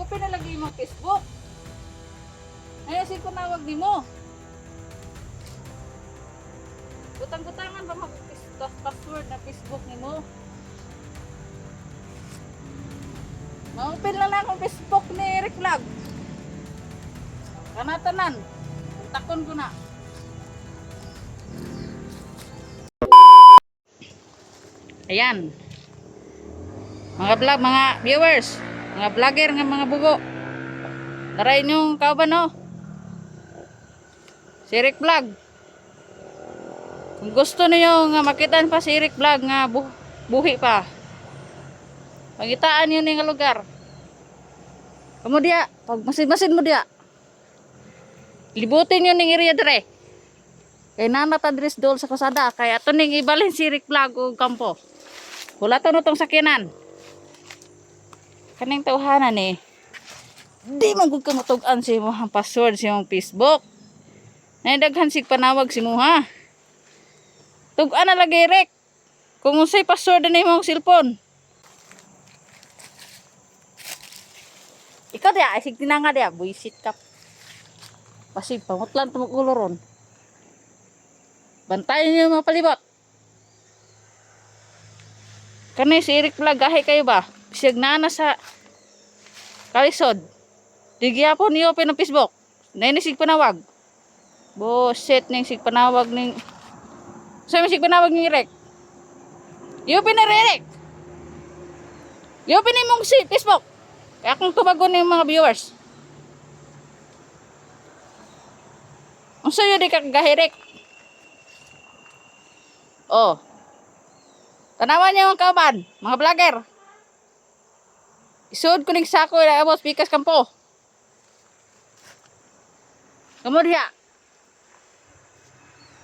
open na lagi mo Facebook. Ngayon si kunawag ni mo. Butang-butangan ba mag-password na Facebook ni mo? Ma-open lang na akong Facebook ni Eric Vlog. Kanatanan. Takon ko na. Ayan. Mga vlog, mga viewers, mga vlogger nga mga bugo. Taray niyong kauban no. Si Eric Vlog. Kung gusto niyo nga makitaan pa si Eric Vlog nga buhi pa. Pangitaan yun nga lugar. Kamu dia, pag masin-masin mo dia. Libutin yun ng area dire. Kay nanat address dool sa kasada. Kaya ito ning ibalin si Eric Vlog o kampo. Wala to no tong sakinan. Kaning tawhanan eh. Di man gud kamutugan si mo ang password sa imong Facebook. Naidaghan sig panawag si mo ha. Tugan na lagi Eric. Kung unsay password na imong cellphone. Ikaw dia, isig tinanga dia, buisit ka. Pasig, pangutlan tumukuloron. Bantayan niyo mga palibot. Kani si Eric Vlog, gahe kayo ba? Bisag nana sa kalisod. Digyapon niyo open ng Facebook. Nainisig panawag. Boset ning sig panawag ning. Sa sig panawag ni Eric. Open na Eric. Open ni mong si Facebook. Kaya akong tubagon ng mga viewers. Ang sayo di ka gahirik. Oh. Tanawan niyo ang kauban, mga vlogger. Isuod ko ning sako na abos pikas kampo. Kamu diha.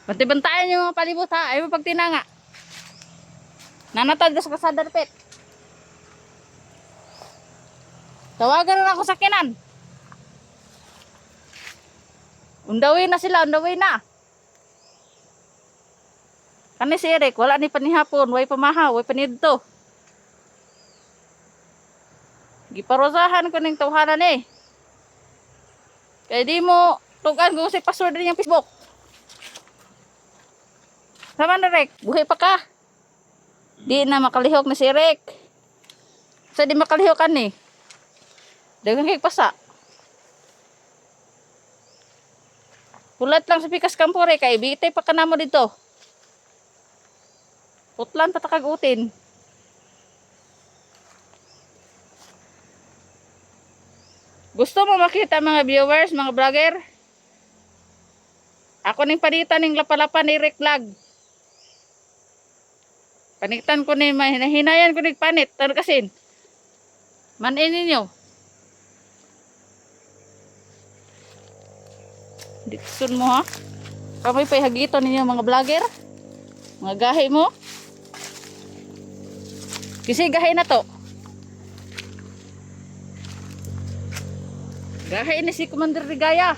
Bantayan niyo mga palibot ha, ay mo pagtinanga. Nanatad sa kasada repet. Tawagan na ako sa kinan. Undawin na sila, undawin na. Kani si Eric, wala ni panihapon, way pamahaw, way panidto. Giparosahan ko ning tawhanan eh. Kaya di mo tugan kung si password niyang Facebook. Sama na Eric, buhay pa ka. Di na makalihok na si Eric. Sa di makalihok kan eh. Dagang kay pasa. Pulat lang sa pikas kampore kay bitay pa kanamo dito. Putlan patakagutin. Gusto mo makita mga viewers, mga vlogger? Ako ning panitan ning lapalapan ni Eric Vlog. Panitan ko ni mahinayan ko ning panit tan kasin. Manin ninyo. Diksun mo ha. Kamay pa'y hagito ninyo mga vlogger. Mga gahe mo. Kasi gahe na to. Gahe ni si Commander Rigaya.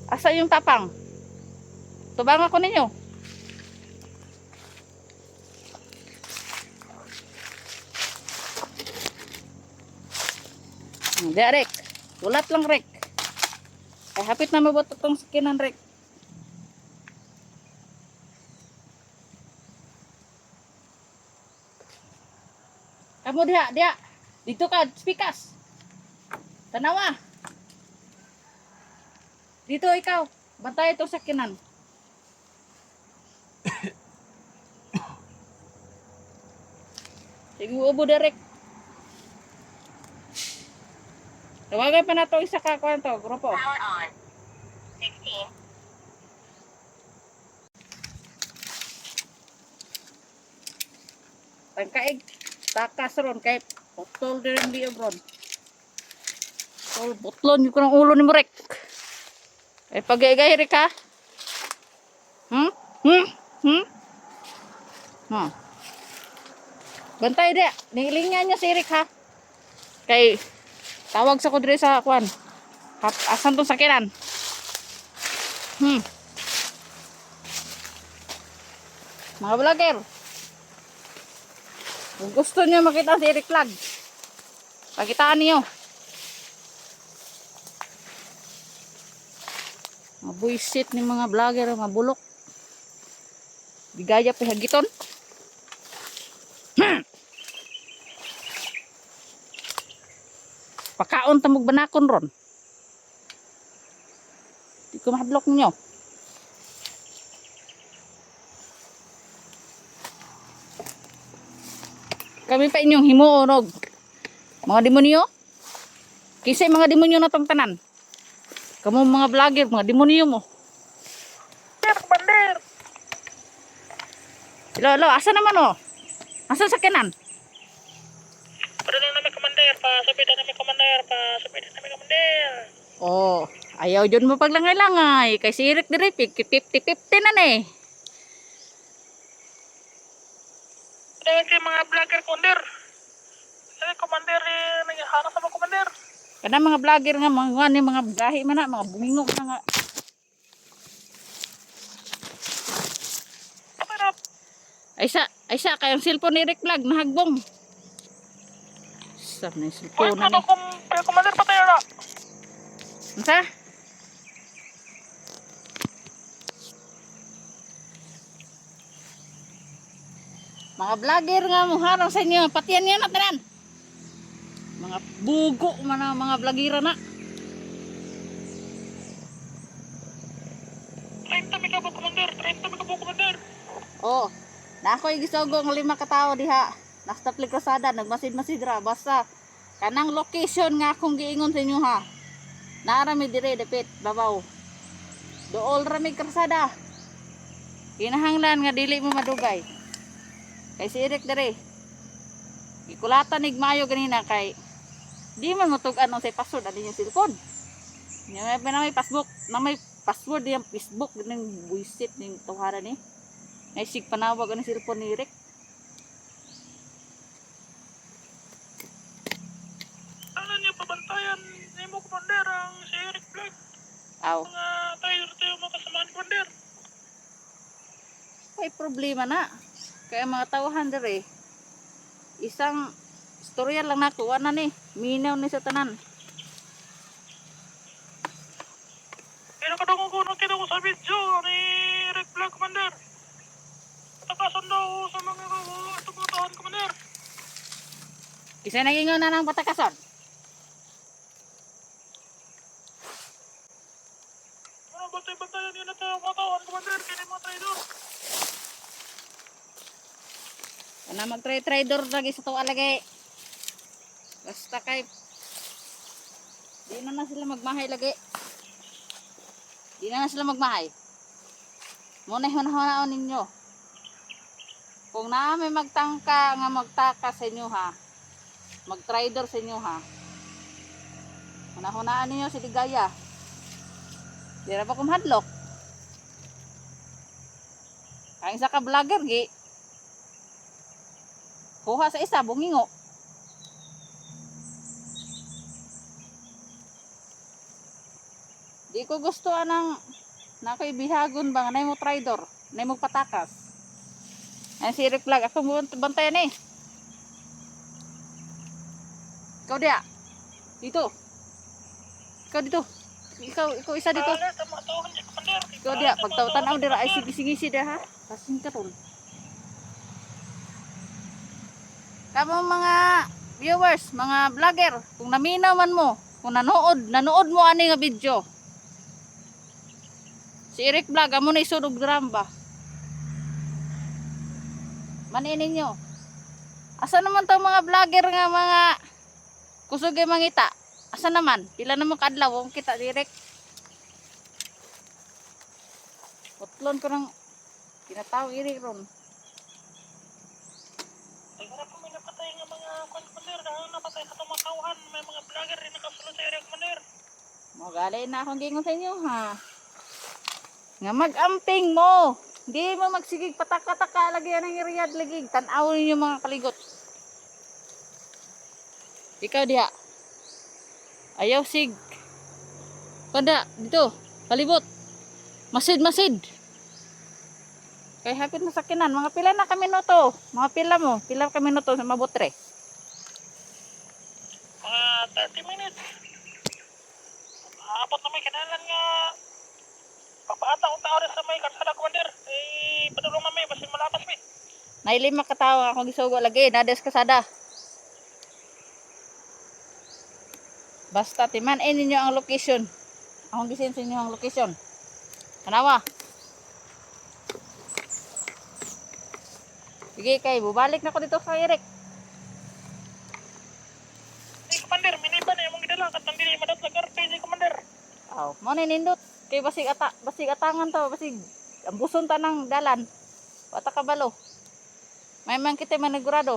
Asa yung tapang? Tubang ako ninyo. Direk. Ulat lang Rek. Ay hapit na mabot itong sakinan Rek. Kamu dia. Dito ka, spikas. Tanawa. Dito ikaw. Bantay itong sakinan. Sige ubo direk. Tawagan pa na ito isa ka kwanto, grupo. Power on. 16. Tangkaig, takas ron, kay putol din ang liog ron. Putlon yung ng ulo ni Murek. Ay pag-igay rin ka. Bantay dia, nilingan niya si Eric ha. Kay tawag sa kudre sa kwan. Asan tong sakinan? Mga vlogger. Kung gusto niyo makita si Eric Vlog, Pakitaan niyo. Mga buisit ni mga vlogger, mga bulok. Bigaya pa hagiton. Pakaon tamog banakon ron. Di ko mahadlok ninyo. Kami pa inyong himuonog. Mga demonyo. Kisay mga demonyo na tong tanan. Kamu mga vlogger, mga demonyo mo. Commander! Hello, asa naman oh? Asa sa kanan? Padala namin, Commander. Pasabitan namin, Commander. Pasabitan namin, Commander. Oh, ayaw dyan mo paglangay-langay. Kay sirik diri, 50-50 na eh. Dahil kayo mga vlogger, Commander. Kasi, Commander, naghahanap sa mga Commander. Kada mga vlogger nga, mga gahi man na, mga bumingog na nga. Okay na. Ay sa, kayong cellphone ni Rick Vlog, nahagbong. Sa na yung Uy, cellphone na paano ni. Commander, patay na. Sa? Mga vlogger nga mo harang sa inyo, patiyan niya na tanan. Mga bugo man na mga vloggira na. 30 mi ka po, Commander. 30 mi ka po, Commander. Oh, na ako'y gisogong 5 katao diha. Nasta plikasada, nagmasid-masid ra. Basta, kanang location nga akong giingon sa inyo ha. Naarami dire, depit, babaw. Dool rami krasada. Kinahanglan nga dili mo madugay. Kay si Eric dire. Ikulatan nig mayo ganina kay di man motug-an sa password ani yung cellphone. Nya may passbook, na may password yung Facebook ning buisit ning tawhara ni. Ay sig panawag ang cellphone ni Eric. Ano niya pabantayan ni mo, Commander, ang si Eric Vlog. Aw, Mga tayo mo kasamaan, Commander. may problema na. Kaya mga tawahan dire. Isang istorya lang nakuha na ni. Minaw ni sa tanan. Kaya nakadungo-gunong kita ko sa video ni Eric Vlog, Commander. Patakasan daw sa mga tumutuhan, Commander. Isa nagingaw na ng patakason. Ano bantay-bantayan yun na ito mga tauhan, Commander. Kaya mga traidor. Na mag-trader lagi sa tuwa lagi. Basta kay di na sila magmahay lagi. Di na sila magmahay. Muna hunahunahon ninyo. Kung na may magtangka nga magtaka sa inyo ha. Mag-trader sa inyo ha. Hunahunaan ninyo si Ligaya. Di ra ba kumhadlok? Kain sa ka vlogger gi. Kuha sa isa, bungingo. Di ko gusto anang nakoibihagon ba nga na mo traidor, na mo patakas. Ay si Eric Vlog, ako mo bantayan eh. Ikaw dia. Dito. Ikaw dito. Ikaw isa dito. Wala sa mga tauhan niya, Commander. Ikaw dia, pagtaw-tanaw dira ay sige-sige dia ha. Kasing karon. Kamo mga viewers, mga vlogger, kung naminaw man mo, kung nanood mo ani nga video. Si Eric Vlog, amo na isunog drama. Manin ninyo. Asa naman to mga vlogger nga mga kusog mangita? Asa naman? Pila naman kadlaw kung kita direct. Utlon ko ng kinataw iri ron. Siguro kung may napatay nga mga Commander, napatay sa itong mga tauhan, may mga vlogger rin nakasulod sa Eric, Commander. Magali na akong gingon sa inyo ha. Nga mag-amping mo. Hindi mo magsigig pataka-taka lagi yan ang iriyad lagi. Tanaw ninyo mga kaligot. Ikaw diha. Ayaw sig. Kada dito. Palibot. Masid. Kay hapit na sakinan. Mga pila na kami no to. Mga pila mo. Pila kami no to sa mabutre. Mga 30 minutes. Aabot na may kanalan nga. Papaata kong tao rin sa may kalsada, Commander. Padulong na may, basin malapas may. Nailima ka tao akong gisugo lagi, nades kasada. Basta timan ninyo ang location. Akong gisin sa inyo ang location. Kanawa. Sige kay, bubalik na ko dito sa Eric. Commander, miniban na yung mga gidala. Katang dili madot na karpe, Commander. Aw, mo ni nindot. Kay basig atangan to, basig ambuson ta ng dalan. Wata kabalo. May man kita manigurado.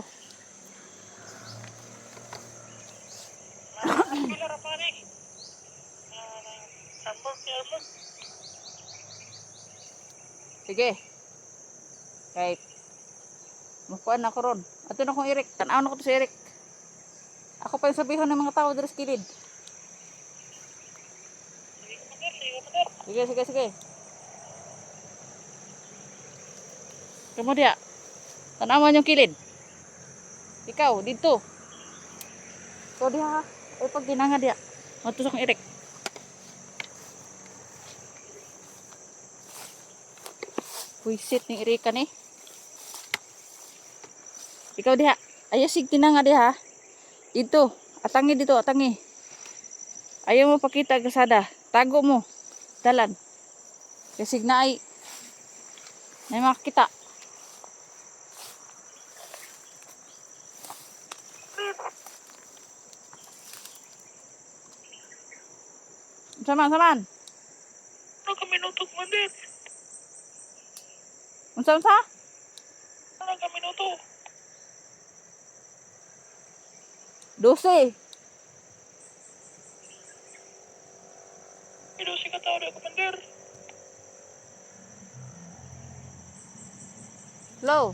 Pilar apa ni? Hamburg. Sige. Kay mukuan ako ron. Ato na kong Eric. Tanaw na ko to si Eric. Ako pa yung sabihan ng mga tao dito sa kilid. Sige. Kamu dia. Tanawan yung kilid. Ikaw, dito. So dia, pag dinanga dia. Matusok ng Eric. Puisit ni Erika ni. Ikaw dia. Ayasig tinanga dia. Dito. Atangi dito, atangi. Ayaw mo pakita kasada. Tago mo. Dalan. Kasi na ay makita. Saman. Ano kami nutok, Commander? Unsa? Ano kami nutok? 12. Pero si katao na, Commander. Low.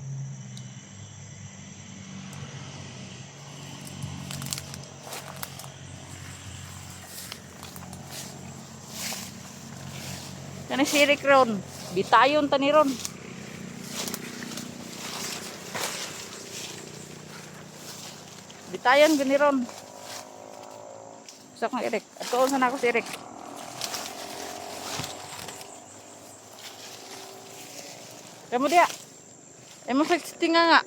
Kani si Eric ron. Bitayon tani ron. Bitayon gani ron. Sa kong Eric. Atuon sana ako si Eric. Kamu dia. Ay mo tinga nga.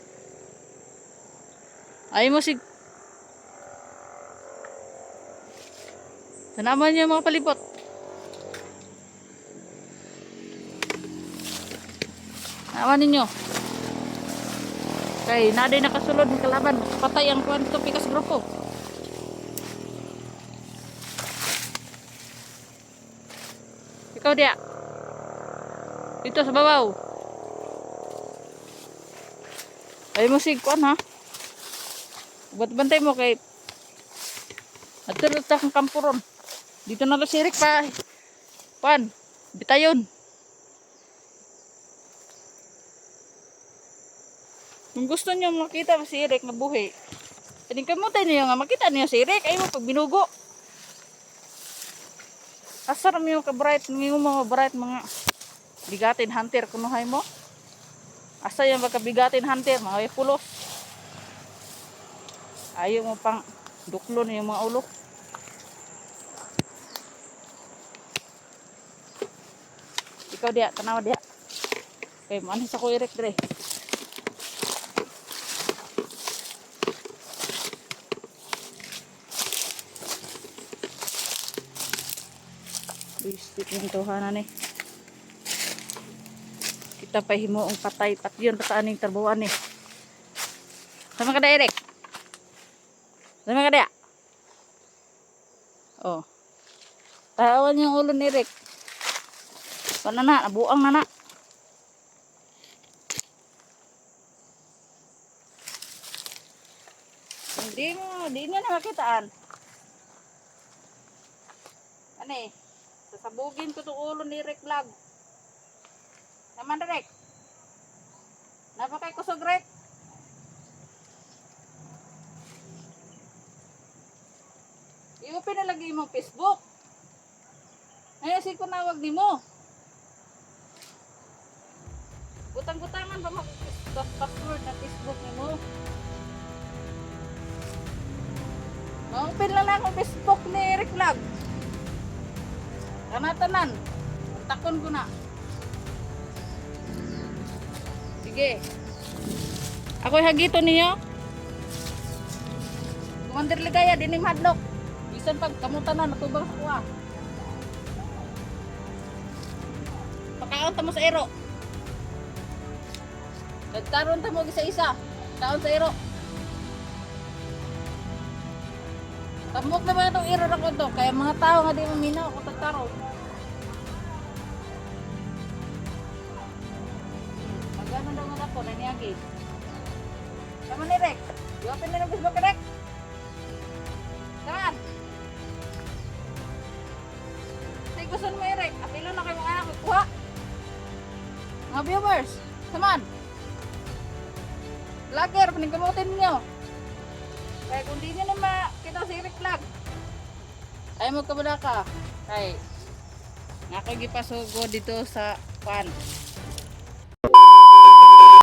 Ay mo sig. Tanaman niyo mga palibot. Awan ninyo. Kay naday nakasulod ng kalaban. Patay ang kuwan to pikas grupo. Ikaw dia. Dito sa babaw. Ay mo sig kuwan ha. Bantay mo kay atulot ta kang kampuron. Dito na lang si Eric pa. Kuwan. Bitayon. Kung gusto niyo makita si Eric na buhi, hindi kamutin niyo nga makita niyo si Eric. Ay mo pag binugo. Asar mo yung ka-bright, mga bright mga bigatin hunter kunuhay mo. Asa yung bigatin hunter, mga pulos. Ayaw mo pang duklo niyo mga ulo. Ikaw dia, tanawa dia. Okay, manis ako Eric dre. Bistik ng tuhanan eh. Kita pa himo ang patay patyon pataan ning tarbuan eh. Sama ka da Eric. Sama ka da. Oh. Tawan yung ulo ni Eric. Panana, nabuang nana. Hindi na nakakitaan. Ano eh? Sasabugin ko itong ulo ni Rick Vlog. Naman Rick. Napakay kusog Rick. I-open na lagi mo Facebook. Ngayon si kunawag ni mo. Butang-butangan ba mag-password na Facebook ni mo? Open lang na akong Facebook ni Eric Vlog. Tanan. Takon ko na. Sige. Ako'y hagito niyo. Commander Ligaya, dinim hadlok. Bisan pag kamutanan, natubang sa kuha. Pakaon tamo sa ero. Nagtaron tamo isa-isa. Kaon sa ero. Tambok na ba itong ero na ko to? Kaya mga tao nga di maminaw ako tagtaron. Magano daw nga ako, naniyagi. Tama ni Rex. I-open na ng Facebook, Rex. Saan? Sige, gusto mo, Eric. Apilo na kayo mga anak. Kuha. Mga viewers. Saman. Vlogger, paningkamutin niyo. Kaya kung di nyo na makita si Eric Vlog, ay magkabala ka. Ay, nga ko gipasugo dito sa pan.